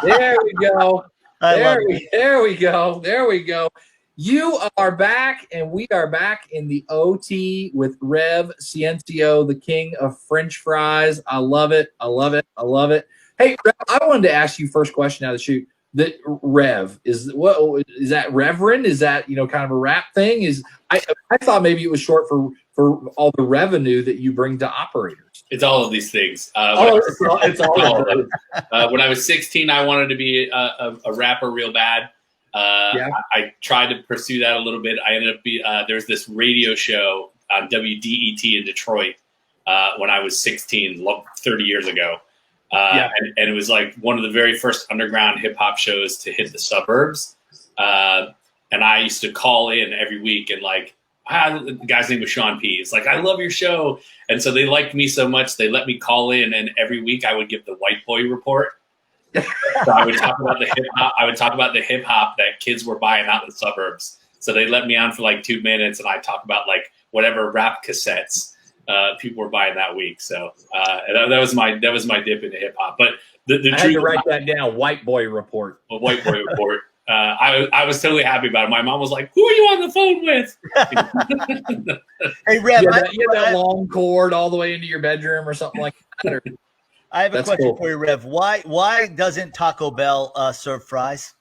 There we go. There we go. You are back, and we are back in the OT with Rev Ciencio, the king of French fries. I love it. Hey, Rev, I wanted to ask you first question out of the chute. The Rev is that Reverend? Is that kind of a rap thing? I thought maybe it was short for all the revenue that you bring to operators. It's all of these things. It's all of them. When I was 16, I wanted to be a rapper real bad. I tried to pursue that a little bit. I ended up there's this radio show on WDET in Detroit when I was 16, 30 years ago. And it was like one of the very first underground hip hop shows to hit the suburbs. And I used to call in every week and the guy's name was Sean P. It's like, I love your show. And so they liked me so much, they let me call in, and every week I would give the white boy report. So I would talk about the hip hop. I would talk about the hip hop that kids were buying out in the suburbs. So they let me on for 2 minutes, and I talk about whatever rap cassettes people were buying that week. So that was my dip into hip hop. But the I had to write that down. White boy report. A white boy report. I was totally happy about it. My mom was like, "Who are you on the phone with?" Hey, Rev, you had that long cord all the way into your bedroom or something like that. I have a question for you, Rev. Why doesn't Taco Bell serve fries?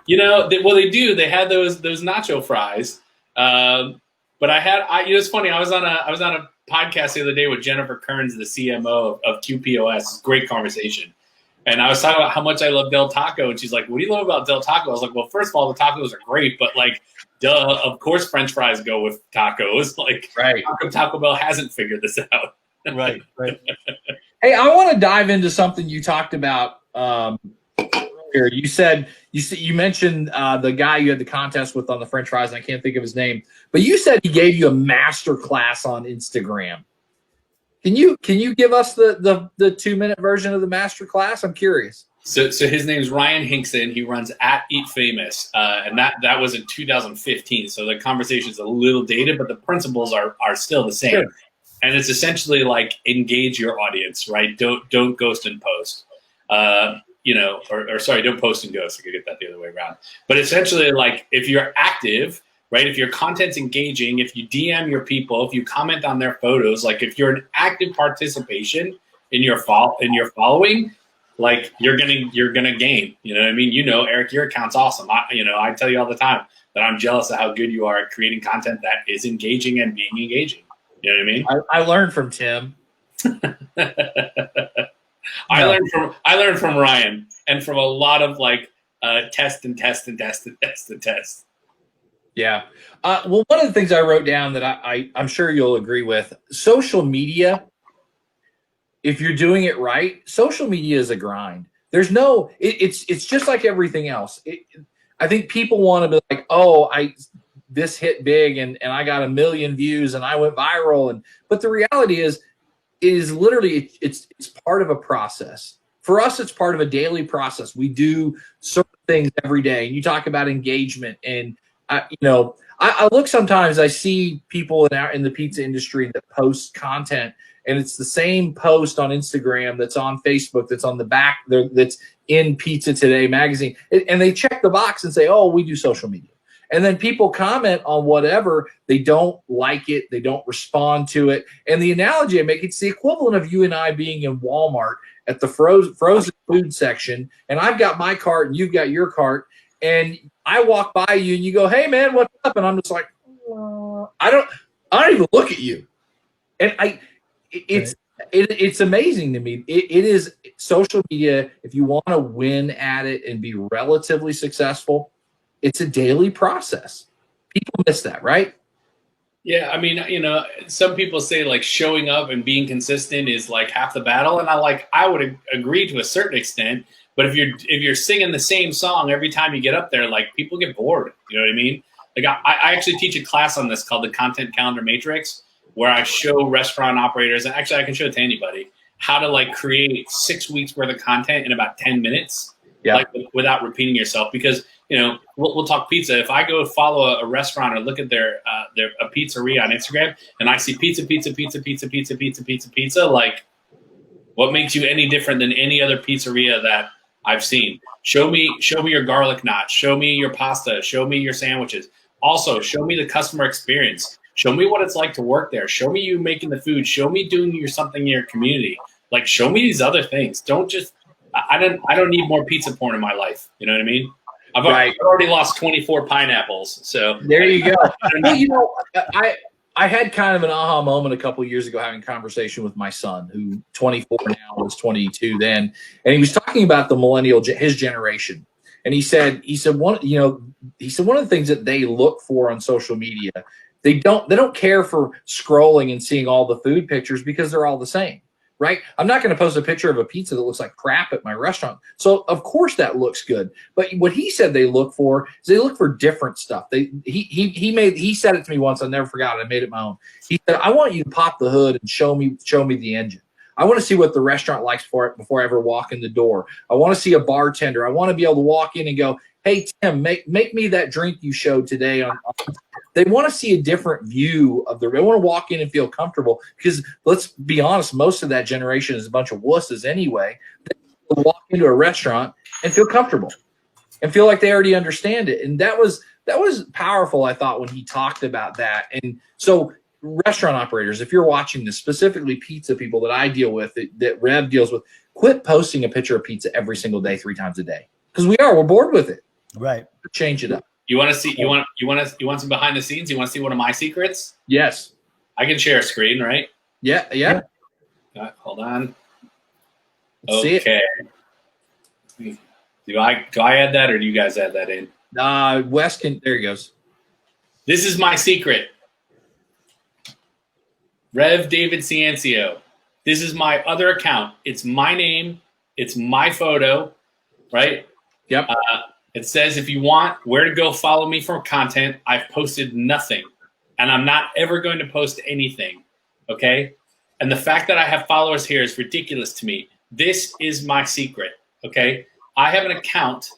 They do. They had those nacho fries. But it's funny. I was on a podcast the other day with Jennifer Kearns, the CMO of QPOS. Great conversation. And I was talking about how much I love Del Taco, and she's like, "What do you love about Del Taco?" I was like, "Well, first of all, the tacos are great, but duh, of course, French fries go with tacos. Right. Taco Bell hasn't figured this out." Right. Hey, I want to dive into something you talked about earlier. You mentioned the guy you had the contest with on the French fries, and I can't think of his name, but you said he gave you a master class on Instagram. Can you give us the 2-minute version of the master class? I'm curious. So his name's Ryan Hinkson. He runs @EatFamous, and that was in 2015. So the conversation is a little dated, but the principles are still the same. Sure. And it's essentially engage your audience, right? Don't ghost and post, sorry, don't post and ghost. I could get that the other way around. But essentially, if you're active, right? If your content's engaging, if you DM your people, if you comment on their photos, if you're an active participation in your following, you're gonna gain. You know what I mean? Eric, your account's awesome. I tell you all the time that I'm jealous of how good you are at creating content that is engaging and being engaging. You know what I mean? I learned from Tim. I learned from Ryan and from a lot of test. Yeah. Well, one of the things I wrote down that I'm sure you'll agree with, social media, if you're doing it right, social media is a grind. There's it's just like everything else. I think people want to be this hit big and I got 1 million views and I went viral. But the reality is literally it's part of a process. For us, it's part of a daily process. We do certain things every day. And you talk about engagement, and I look sometimes. I see people in the pizza industry that post content, and it's the same post on Instagram that's on Facebook, that's on the back, that's in Pizza Today magazine, and they check the box and say, "Oh, we do social media." And then people comment on whatever. They don't like it. They don't respond to it. And the analogy I make, it's the equivalent of you and I being in Walmart at the frozen food section, and I've got my cart and you've got your cart, and I walk by you and you go, "Hey man, what's up?" And I'm just like, I don't even look at you. And it's amazing to me. It is social media. If you want to win at it and be relatively successful, it's a daily process. People miss that, right? Yeah, I mean, some people say showing up and being consistent is half the battle, and I would agree to a certain extent. But if you're singing the same song every time you get up there, people get bored. You know what I mean? I actually teach a class on this called the Content Calendar Matrix, where I show restaurant operators, and actually I can show it to anybody, how to create 6 weeks worth of content in about 10 minutes, without repeating yourself. Because we'll talk pizza. If I go follow a restaurant or look at their a pizzeria on Instagram and I see pizza, what makes you any different than any other pizzeria that I've seen. Show me your garlic knots. Show me your pasta. Show me your sandwiches. Also, show me the customer experience. Show me what it's like to work there. Show me you making the food. Show me doing something in your community. Like, show me these other things. Don't just. I don't need more pizza porn in my life. You know what I mean? I've already lost 24 pineapples. So there you go. Well, you know, I had kind of an aha moment a couple of years ago having a conversation with my son, who 24 now, was 22 then, and he was talking about the millennial, his generation, and he said one of the things that they look for on social media, they don't care for scrolling and seeing all the food pictures because they're all the same. Right? I'm not going to post a picture of a pizza that looks like crap at my restaurant. So of course that looks good. But what he said they look for is they look for different stuff. He said it to me once. I never forgot it. I made it my own. He said, I want you to pop the hood and show me the engine. I want to see what the restaurant likes for it before I ever walk in the door. I want to see a bartender. I want to be able to walk in and go, hey, Tim, make me that drink you showed today. They want to see a different view of they want to walk in and feel comfortable, because let's be honest, most of that generation is a bunch of wusses anyway. They walk into a restaurant and feel comfortable and feel like they already understand it. And that was powerful, I thought, when he talked about that. And so restaurant operators, if you're watching this, specifically pizza people that I deal with, that Rev deals with, quit posting a picture of pizza every single day, 3 times a day, because we're bored with it. Right. Change it up. You want to see? You want some behind the scenes? You want to see one of my secrets? Yes. I can share a screen, right? Yeah. Hold on. See okay. Do I add that, or do you guys add that in? Wes can. There he goes. This is my secret. Rev David Ciancio. This is my other account. It's my name. It's my photo. Right. Yep. It says, if you want where to go follow me for content, I've posted nothing, and I'm not ever going to post anything, okay? And the fact that I have followers here is ridiculous to me. This is my secret, okay? I have an account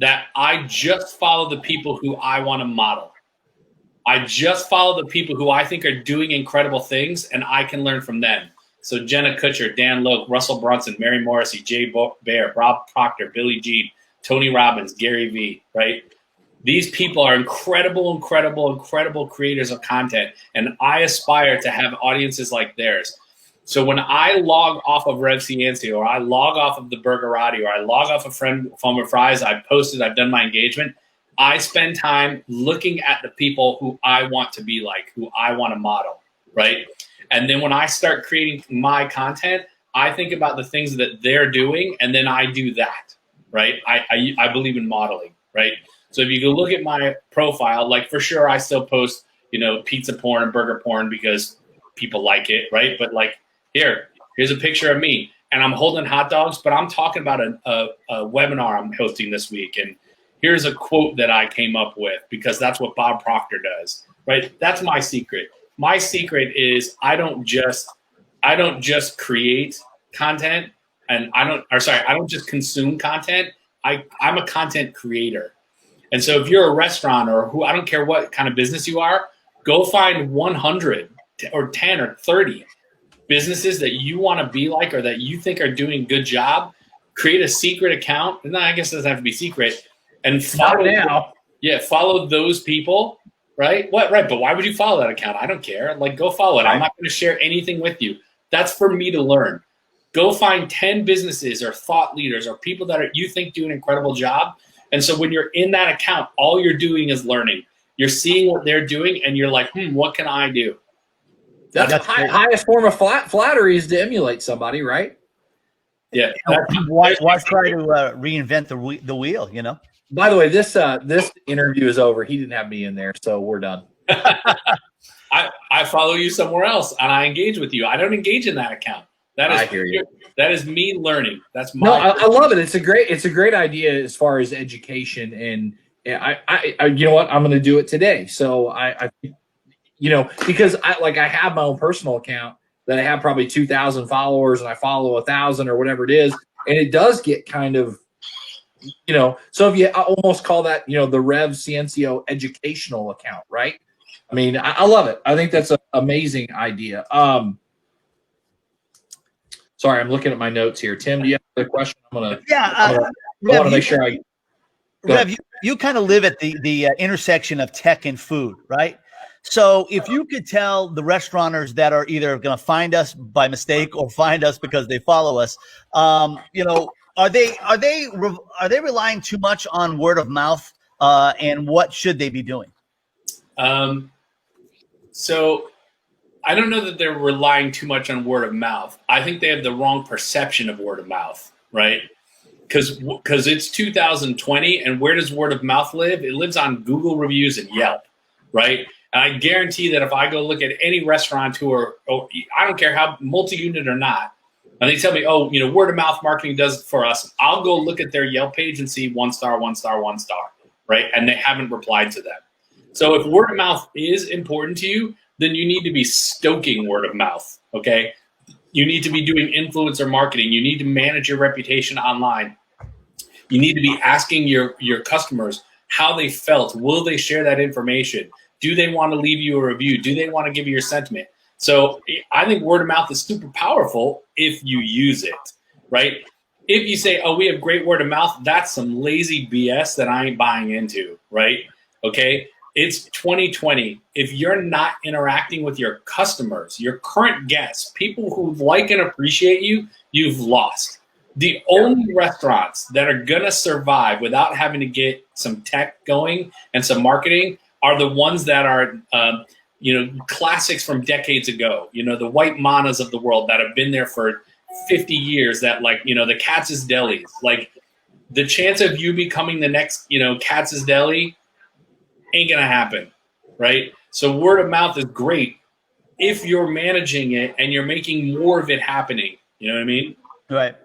that I just follow the people who I want to model. I just follow the people who I think are doing incredible things, and I can learn from them. So Jenna Kutcher, Dan Loke, Russell Brunson, Mary Morrissey, Jay Bear, Rob Proctor, Billy Jean, Tony Robbins, Gary Vee, right? These people are incredible creators of content, and I aspire to have audiences like theirs. So when I log off of Rev Ciancio, or I log off of the Burgerati, or I log off of Foam Fries, I've posted, I've done my engagement, I spend time looking at the people who I want to be like, who I want to model, right? And then when I start creating my content, I think about the things that they're doing, and then I do that. Right, I believe in modeling. Right, so if you go look at my profile, like, for sure I still post, pizza porn and burger porn because people like it, right? But like, here's a picture of me, and I'm holding hot dogs, but I'm talking about a webinar I'm hosting this week, and here's a quote that I came up with because that's what Bob Proctor does. Right, that's my secret. My secret is I don't just create content. And I don't just consume content. I'm a content creator. And so if you're a restaurant, or I don't care what kind of business you are, go find 100 or 10 or 30 businesses that you want to be like, or that you think are doing a good job. Create a secret account. No, I guess it doesn't have to be secret. And follow those people. Right? What? Right. But why would you follow that account? I don't care. Like, go follow it. I'm not going to share anything with you. That's for me to learn. Go find 10 businesses or thought leaders or people that you think do an incredible job. And so when you're in that account, all you're doing is learning. You're seeing what they're doing, and you're like, what can I do? That's the highest form of flattery, is to emulate somebody, right? Yeah. Why try to reinvent the wheel, By the way, this interview is over. He didn't have me in there, so we're done. I follow you somewhere else, and I engage with you. I don't engage in that account. I hear you. That is me learning. That's my. No, I love it. It's a great idea as far as education, and I you know what, I'm going to do it today. So I because I have my own personal account that I have probably 2,000 followers, and I follow 1,000 or whatever it is, and it does get kind of, So if you almost call that the Rev Ciancio educational account, right? I mean, I love it. I think that's an amazing idea. Sorry, I'm looking at my notes here. Tim, do you have a question? I want Rev, to make sure I. Rev, you kind of live at the intersection of tech and food, right? So if you could tell the restaurateurs that are either going to find us by mistake or find us because they follow us, you know, are they relying too much on word of mouth, and what should they be doing? So I don't know that they're relying too much on word of mouth. I think they have the wrong perception of word of mouth, right? Because it's 2020, and where does word of mouth live? It lives on Google reviews and Yelp, right? And I guarantee that if I go look at any restaurateur, or I don't care how multi-unit or not, and they tell me, oh, you know, word of mouth marketing does it for us, I'll go look at their Yelp page and see 1 star, 1 star, 1 star, right? And they haven't replied to them. So if word of mouth is important to you, then you need to be stoking word of mouth, okay? You need to be doing influencer marketing. You need to manage your reputation online. You need to be asking your customers how they felt. Will they share that information? Do they want to leave you a review? Do they want to give you your sentiment? So I think word of mouth is super powerful if you use it, right? If you say, oh, we have great word of mouth, that's some lazy BS that I ain't buying into, right? Okay? It's 2020. If you're not interacting with your customers, your current guests, people who like and appreciate you, you've lost. The only restaurants that are going to survive without having to get some tech going and some marketing are the ones that are, you know, classics from decades ago. You know, the White Manas of the world that have been there for 50 years that, like, you know, the Katz's Delis. Like, the chance of you becoming the next, you know, Katz's Deli ain't going to happen, right? So word of mouth is great if you're managing it and you're making more of it happening. You know what I mean? Right.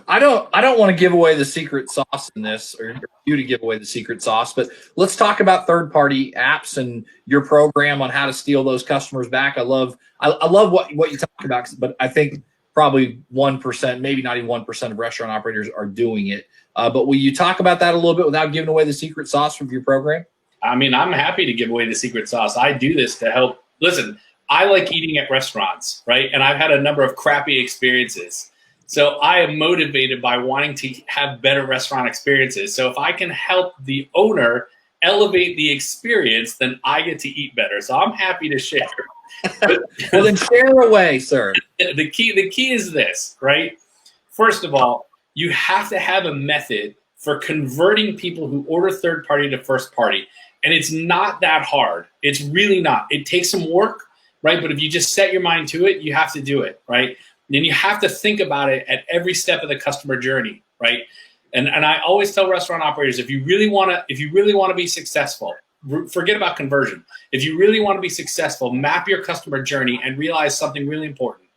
I don't want to give away the secret sauce in this, or you to give away the secret sauce, but let's talk about third-party apps and your program on how to steal those customers back. I love what you talk about, but I think probably 1%, maybe not even 1% of restaurant operators are doing it. But will you talk about that a little bit without giving away the secret sauce of your program? I mean, I'm happy to give away the secret sauce. I do this to help. Listen, I like eating at restaurants, right? And I've had a number of crappy experiences. So I am motivated by wanting to have better restaurant experiences. So if I can help the owner elevate the experience, then I get to eat better. So I'm happy to share. Well, then share away, sir. The key is this, right? First of all, you have to have a method for converting people who order third party to first party. And it's not that hard. It's really not. It takes some work, right? But if you just set your mind to it, you have to do it, right? Then you have to think about it at every step of the customer journey, right? And I always tell restaurant operators, if you really want to be successful, forget about conversion. If you really want to be successful, map your customer journey and realize something really important.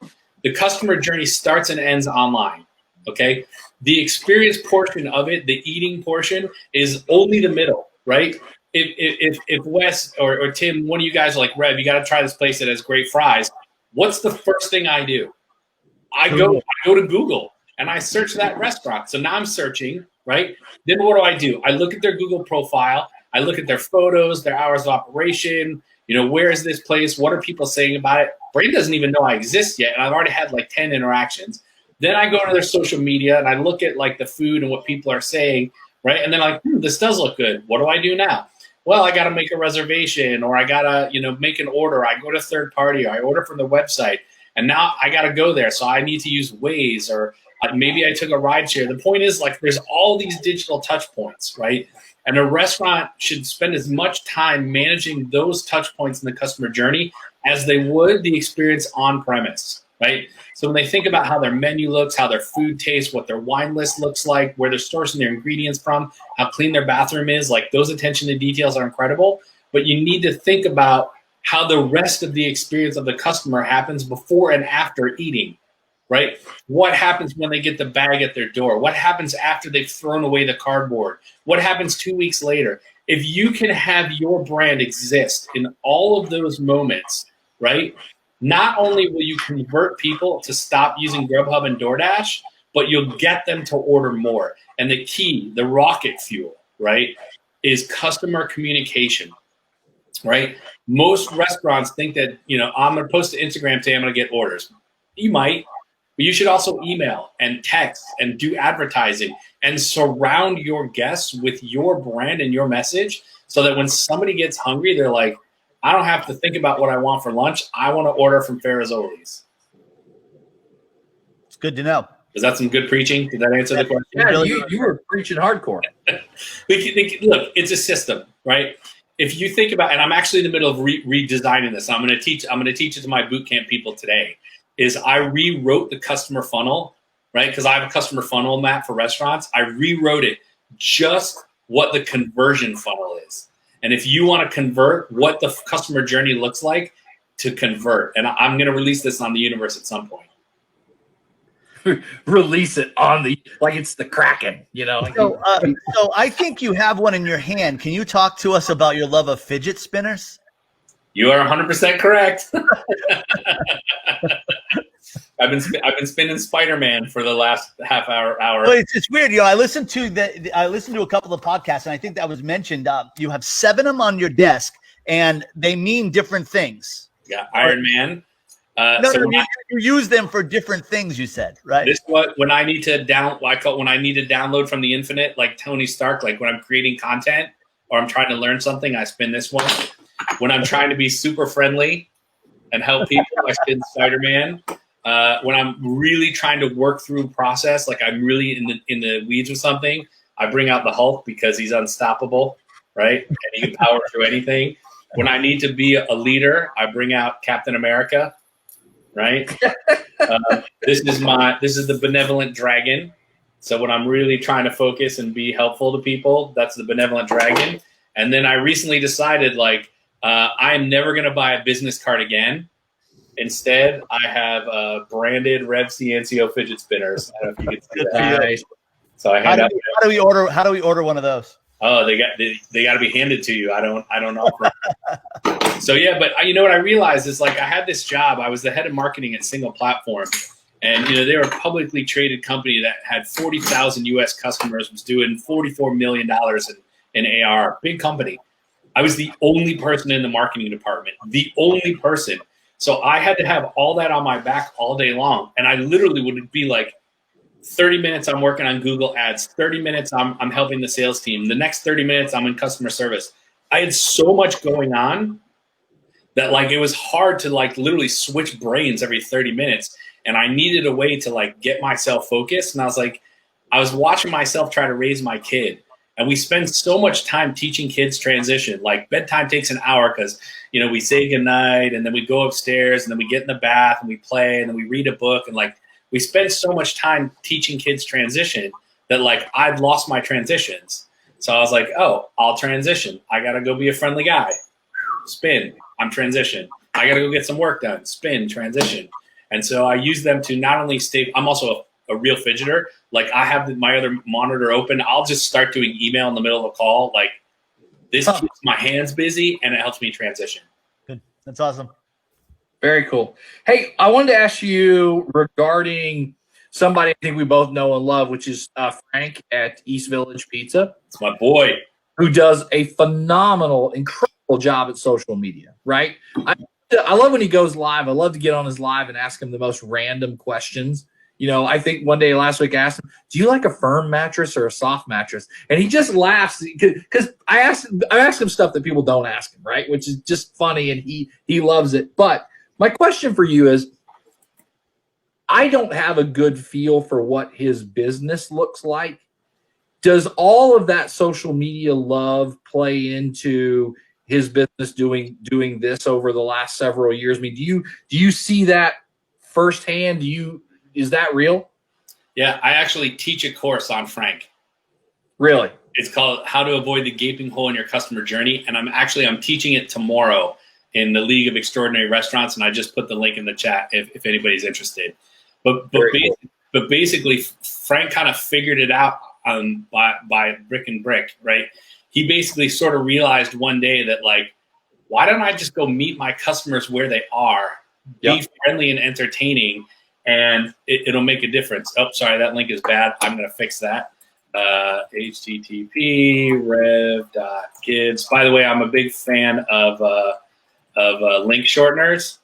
The customer journey starts and ends online, okay? The experience portion of it, the eating portion, is only the middle, right? If Wes or Tim, one of you guys are like, Rev, you got to try this place that has great fries. What's the first thing I do? I go to Google and I search that restaurant. So now I'm searching, right? Then what do? I look at their Google profile. I look at their photos, their hours of operation. You know, where is this place? What are people saying about it? Brain doesn't even know I exist yet, and I've already had like 10 interactions. Then I go to their social media and I look at like the food and what people are saying, right? And then like, this does look good. What do I do now? Well, I got to make a reservation, or I got to, you know, make an order. I go to third party, or I order from the website, and now I got to go there. So I need to use Waze, or maybe I took a ride share. The point is, like, there's all these digital touch points, right? And a restaurant should spend as much time managing those touch points in the customer journey as they would the experience on premise, right? So when they think about how their menu looks, how their food tastes, what their wine list looks like, where they're sourcing their ingredients from, how clean their bathroom is, like, those attention to details are incredible. But you need to think about how the rest of the experience of the customer happens before and after eating, right? What happens when they get the bag at their door? What happens after they've thrown away the cardboard? What happens 2 weeks later? If you can have your brand exist in all of those moments, right? Not only will you convert people to stop using Grubhub and DoorDash, but you'll get them to order more. And the key, the rocket fuel, right, is customer communication, right? Most restaurants think that, you know, I'm going to post to Instagram today, I'm going to get orders. You might, But you should also email and text and do advertising and surround your guests with your brand and your message so that when somebody gets hungry, they're like, I don't have to think about what I want for lunch. I want to order from Ferrazoli's. It's good to know. Is that some good preaching? Did that answer the question? Yeah, you were preaching hardcore. Look, it's a system, right? If you think about, and I'm actually in the middle of redesigning this. I'm going to teach it to my boot camp people today. Is I rewrote the customer funnel, right? Because I have a customer funnel map for restaurants. I rewrote it just what the conversion funnel is. And if you want to convert, what the customer journey looks like to convert. And I'm going to release this on the universe at some point. Release it on like it's the Kraken, you know. So I think you have one in your hand. Can you talk to us about your love of fidget spinners? You are 100% correct. I've been spinning Spider-Man for the last half hour. Well, it's weird, you know. I listened to a couple of podcasts, and I think that was mentioned. You have 7 of them on your desk, and they mean different things. Yeah, Iron Man. You use them for different things. You said, right? This when I need to download from the infinite, like Tony Stark. Like when I'm creating content or I'm trying to learn something, I spin this one. When I'm trying to be super friendly and help people, I spin Spider-Man. When I'm really trying to work through a process, like I'm really in the weeds with something, I bring out the Hulk because he's unstoppable, right? And he can power through anything. When I need to be a leader, I bring out Captain America. Right. This is the benevolent dragon. So when I'm really trying to focus and be helpful to people, that's the benevolent dragon. And then I recently decided, like, I am never going to buy a business card again. Instead, I have branded RevCNCO fidget spinners. I don't know if you can see that. Nice. So I how do we order one of those? Oh, they got to be handed to you. I don't know. So yeah, but you know what I realized is, like, I had this job. I was the head of marketing at Single Platform, and you know they were a publicly traded company that had 40,000 U.S. customers, was doing $44 million in AR. Big company. I was the only person in the marketing department, the only person. So I had to have all that on my back all day long, and I literally would be like, 30 minutes I'm working on Google Ads, 30 minutes I'm helping the sales team, the next 30 minutes I'm in customer service. I had so much going on that, like, it was hard to, like, literally switch brains every 30 minutes. And I needed a way to, like, get myself focused. And I was like, I was watching myself try to raise my kid. And we spend so much time teaching kids transition. Like, bedtime takes an hour because, you know, we say goodnight and then we go upstairs and then we get in the bath and we play and then we read a book. And, like, we spend so much time teaching kids transition that, like, I'd lost my transitions. So I was like, oh, I'll transition. I got to go be a friendly guy. Spin. I'm transition. I got to go get some work done. Spin, transition. And so I use them to not only stay, I'm also a real fidgeter. Like, I have my other monitor open. I'll just start doing email in the middle of a call. Like, this keeps my hands busy and it helps me transition. Good. That's awesome. Very cool. Hey, I wanted to ask you regarding somebody I think we both know and love, which is Frank at East Village Pizza. It's my boy. Who does a phenomenal, incredible job at social media, right? I love when he goes live. I love to get on his live and ask him the most random questions. You know, I think one day last week I asked him, do you like a firm mattress or a soft mattress? And he just laughs because I ask him stuff that people don't ask him, right? Which is just funny, and he loves it. But my question for you is, I don't have a good feel for what his business looks like. Does all of that social media love play into his business doing this over the last several years? I mean, do you see that firsthand? Is that real? Yeah, I actually teach a course on Frank. Really? It's called How to Avoid the Gaping Hole in Your Customer Journey. And I'm teaching it tomorrow in the League of Extraordinary Restaurants. And I just put the link in the chat if anybody's interested. But basically, Frank kind of figured it out by brick and brick, right? He basically sort of realized one day that, like, why don't I just go meet my customers where they are, be friendly and entertaining, and it'll make a difference. Oh, sorry, that link is bad. I'm going to fix that. HTTP rev.kids. By the way, I'm a big fan of link shorteners.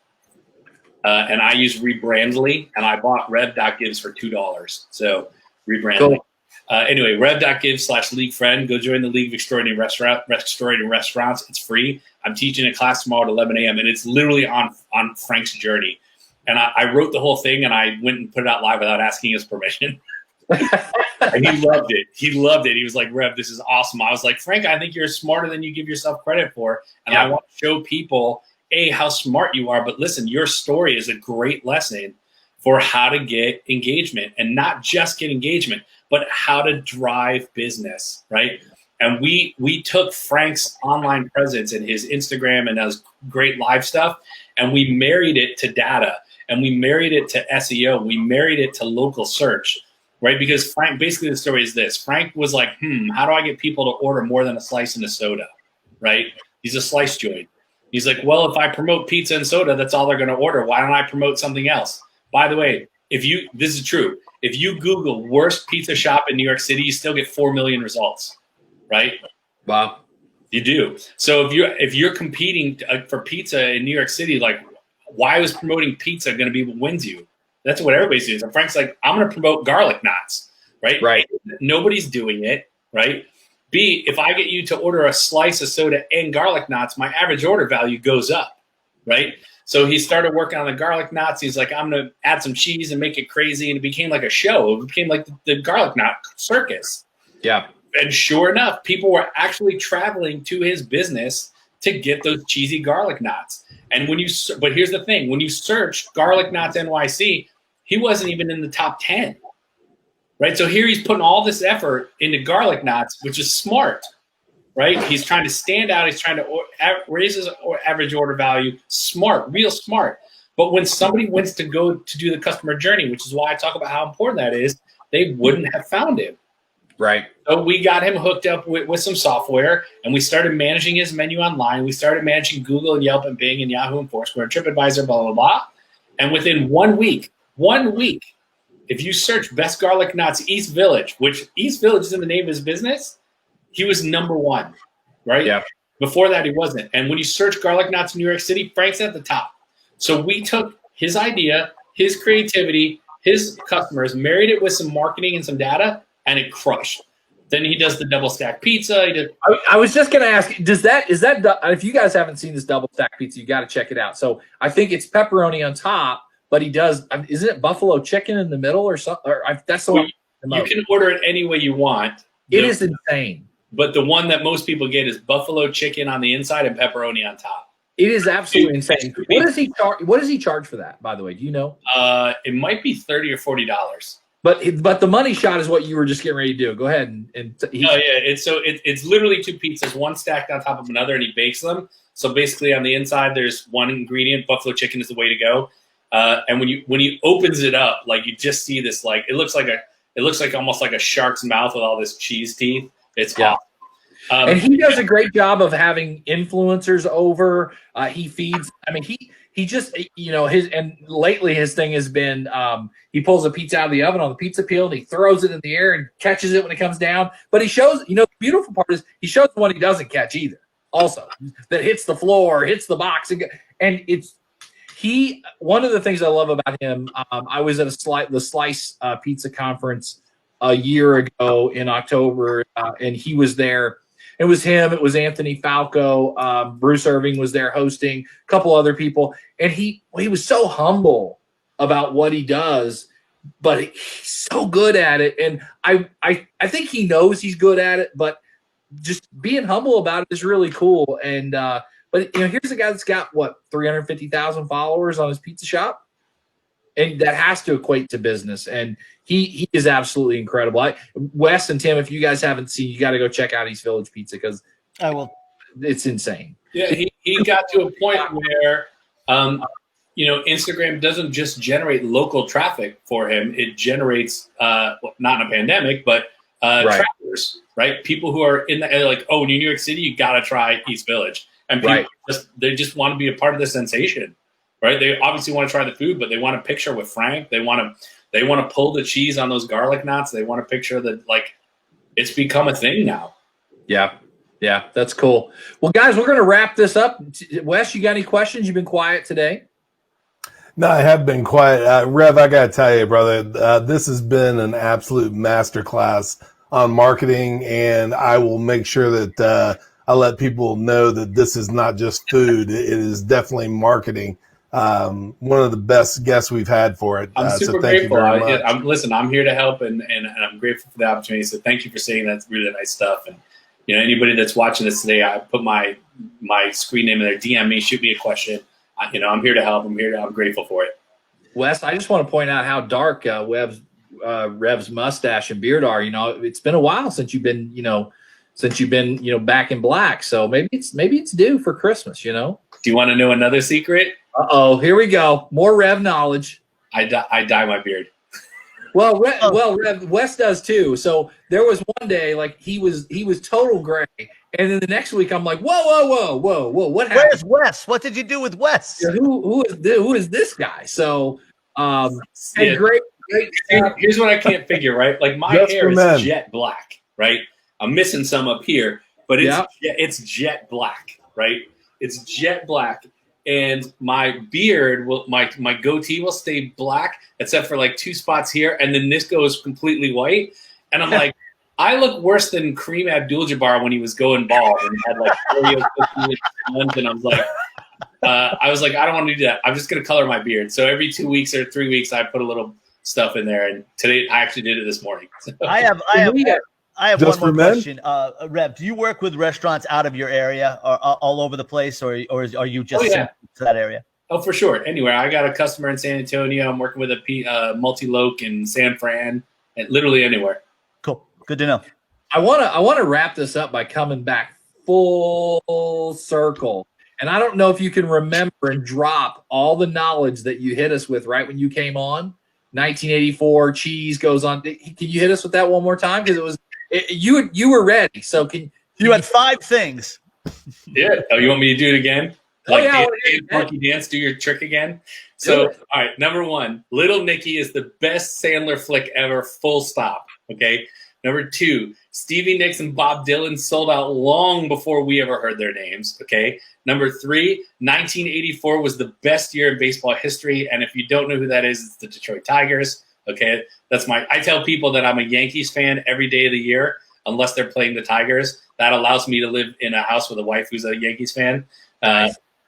and I use Rebrandly, and I bought Rev.Gives for $2. So Rebrandly. Cool. Anyway, Rev.Gives/league friend. Go join the League of Extraordinary Restaurants. It's free. I'm teaching a class tomorrow at 11 a.m. and it's literally on Frank's journey. And I wrote the whole thing and I went and put it out live without asking his permission. And he loved it. He loved it. He was like, Rev, this is awesome. I was like, Frank, I think you're smarter than you give yourself credit for. And I want to show people, A, how smart you are. But listen, your story is a great lesson for how to get engagement, and not just get engagement, but how to drive business, right? And we took Frank's online presence and his Instagram and his great live stuff, and we married it to data, and we married it to SEO, we married it to local search, right? Because Frank, basically the story is this. Frank was like, how do I get people to order more than a slice and a soda, right? He's a slice joint. He's like, well, if I promote pizza and soda, that's all they're going to order. Why don't I promote something else? By the way, this is true. If you Google worst pizza shop in New York City, you still get 4 million results, right? Wow. You do. So if you're competing for pizza in New York City, like, why was promoting pizza going to be what wins you? That's what everybody's doing. And Frank's like, I'm going to promote garlic knots, right? Right. Nobody's doing it, right? B, if I get you to order a slice of soda and garlic knots, my average order value goes up, right? So he started working on the garlic knots. He's like, I'm going to add some cheese and make it crazy. And it became like a show. It became like the garlic knot circus. Yeah. And sure enough, people were actually traveling to his business to get those cheesy garlic knots. And but here's the thing, when you search garlic knots NYC, he wasn't even in the top 10, right? So here he's putting all this effort into garlic knots, which is smart, right? He's trying to stand out. He's trying to raise his average order value. Smart, real smart. But when somebody wants to go to do the customer journey, which is why I talk about how important that is, they wouldn't have found him. Right. So we got him hooked up with some software, and we started managing his menu online. We started managing Google and Yelp and Bing and Yahoo and Foursquare and TripAdvisor, blah, blah, blah. And within 1 week, if you search best garlic knots East Village, which East Village is in the name of his business, he was #1, right? Yeah. Before that, he wasn't. And when you search garlic knots in New York City, Frank's at the top. So we took his idea, his creativity, his customers, married it with some marketing and some data, and it crushed. Then he does the double stack pizza. I was just going to ask, is that if you guys haven't seen this double stack pizza, you got to check it out. So I think it's pepperoni on top, but he does, isn't it buffalo chicken in the middle or something? That's the one. You can order it any way you want. It is insane. But the one that most people get is buffalo chicken on the inside and pepperoni on top. It is absolutely insane. What does he charge? What does he charge for that? By the way, do you know? It might be $30 or $40. But the money shot is what you were just getting ready to do. Go ahead it's literally 2 pizzas, one stacked on top of another, and he bakes them. So basically, on the inside, there's one ingredient. Buffalo chicken is the way to go. And when he opens it up, like, you just see this, like, it looks like almost like a shark's mouth with all this cheese teeth. It's awesome. And he does a great job of having influencers over. He feeds. I mean, he just, lately his thing has been, he pulls a pizza out of the oven on the pizza peel and he throws it in the air and catches it when it comes down. But he shows, the beautiful part is he shows the one he doesn't catch either. Also, that hits the floor, hits the box, and one of the things I love about him. I was at the Slice Pizza conference a year ago in October, and he was there. It was him. It was Anthony Falco. Bruce Irving was there hosting, a couple other people. And he was so humble about what he does, but he's so good at it. And I think he knows he's good at it, but just being humble about it is really cool. And but here's a guy that's got 350,000 followers on his pizza shop, and that has to equate to business. And he is absolutely incredible. Wes and Tim, if you guys haven't seen, you got to go check out East Village Pizza because I will. It's insane. Yeah, he got to a point where, Instagram doesn't just generate local traffic for him. It generates, not in a pandemic, but travelers, right? People who are in the like, oh, New York City, you got to try East Village. And people just want to be a part of the sensation, right? They obviously want to try the food, but they want a picture with Frank. They want to pull the cheese on those garlic knots. They want a picture that, like, it's become a thing now. Yeah, that's cool. Well, guys, we're going to wrap this up. Wes, you got any questions? You've been quiet today. No, I have been quiet. Rev, I got to tell you, brother, this has been an absolute masterclass on marketing, and I will make sure that I let people know that this is not just food. It is definitely marketing. One of the best guests we've had for it. I'm super so thank grateful. you very much. Listen, I'm here to help, and I'm grateful for the opportunity. So thank you for saying that's really nice stuff. And anybody that's watching this today, I put my screen name in there. DM me, shoot me a question. I'm here to help. I'm grateful for it. Wes, I just want to point out how dark Rev's mustache and beard are. It's been a while since you've been, back in black. So maybe it's due for Christmas. Do you want to know another secret? Uh-oh, here we go. More Rev knowledge. I dye my beard. Well, Rev, Wes does too. So there was one day like he was total gray, and then the next week I'm like, whoa, what happened? Where's Wes? What did you do with Wes? Yeah, who is this guy? So, great. Here's what I can't figure. Right, like my hair is jet black. Right, I'm missing some up here, but it's jet black. Right, it's jet black. And my beard my goatee will stay black except for like 2 spots here, and then this goes completely white. And I'm like, I look worse than Kareem Abdul-Jabbar when he was going bald and had like Oreo cookies and I was like, I don't want to do that. I'm just gonna color my beard. So every 2 weeks or 3 weeks, I put a little stuff in there. And today, I actually did it this morning. So. I have one more question. Rev, do you work with restaurants out of your area or all over the place, or are you just to that area? Oh, for sure. Anywhere. I got a customer in San Antonio. I'm working with a multi-loc in San Fran, and literally anywhere. Cool. Good to know. I want to wrap this up by coming back full circle. And I don't know if you can remember and drop all the knowledge that you hit us with right when you came on. 1984, cheese goes on. Can you hit us with that one more time? Because it was you were ready. So you had 5 things. Yeah. Oh, you want me to do it again? Monkey dance, do your trick again. So, all right, number 1, Little Nicky is the best Sandler flick ever, full stop. Okay. Number 2, Stevie Nicks and Bob Dylan sold out long before we ever heard their names. Okay. Number 3, 1984 was the best year in baseball history. And if you don't know who that is, it's the Detroit Tigers. Okay. I tell people that I'm a Yankees fan every day of the year, unless they're playing the Tigers. That allows me to live in a house with a wife who's a Yankees fan.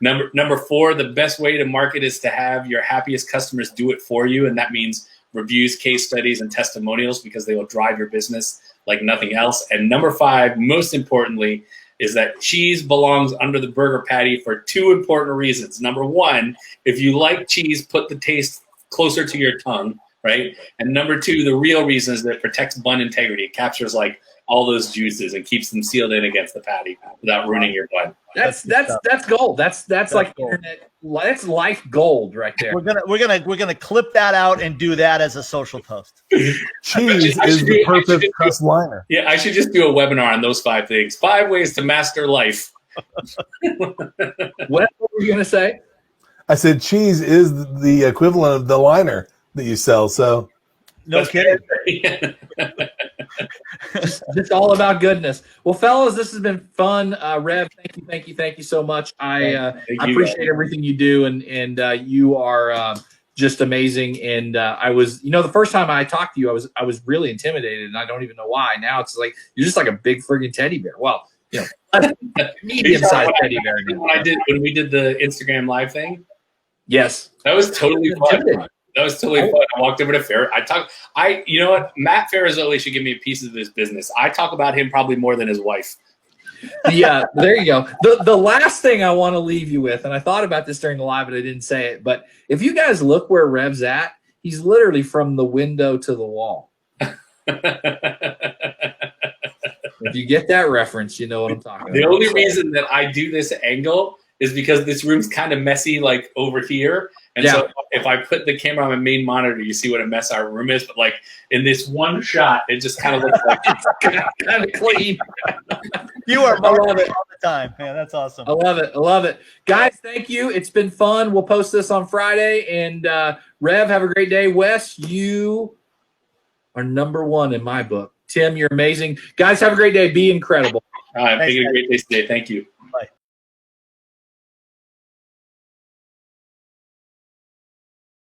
Number 4, the best way to market is to have your happiest customers do it for you. And that means reviews, case studies, and testimonials, because they will drive your business like nothing else. And number 5, most importantly, is that cheese belongs under the burger patty for 2 important reasons. Number 1, if you like cheese, put the taste closer to your tongue, right? And number 2, the real reason is that it protects bun integrity. It captures like all those juices and keeps them sealed in against the patty without ruining your bun. That's gold. That's like gold. Internet. That's life gold right there. We're gonna clip that out and do that as a social post. Cheese is the perfect crust liner. Yeah, I should just do a webinar on those 5 things. 5 ways to master life. What were you gonna say? I said cheese is the equivalent of the liner that you sell. So no kidding. just all about goodness. Well, fellas, this has been fun. Rev, thank you so much. I appreciate everything you do, and you are just amazing. And I was, the first time I talked to you, I was really intimidated, and I don't even know why. Now it's like you're just like a big friggin' teddy bear. Well, medium-sized teddy bear. When we did the Instagram live thing. Yes, that was totally fun. That was totally fun. I walked over to Fair. You know what? Matt Ferrazzoli should give me a piece of this business. I talk about him probably more than his wife. Yeah, there you go. The last thing I want to leave you with, and I thought about this during the live, but I didn't say it, but if you guys look where Rev's at, he's literally from the window to the wall. If you get that reference, you know what I'm talking about. The only reason that I do this angle is because this room's kind of messy, like over here. And so if I put the camera on my main monitor, you see what a mess our room is. But like in this one shot, it just kind of looks like it's kind of clean. You are marketing all the time, man. That's awesome. I love it. Guys, thank you. It's been fun. We'll post this on Friday. And Rev, have a great day. Wes, you are number 1 in my book. Tim, you're amazing. Guys, have a great day. Be incredible. All right. Have a great day today. Thank you.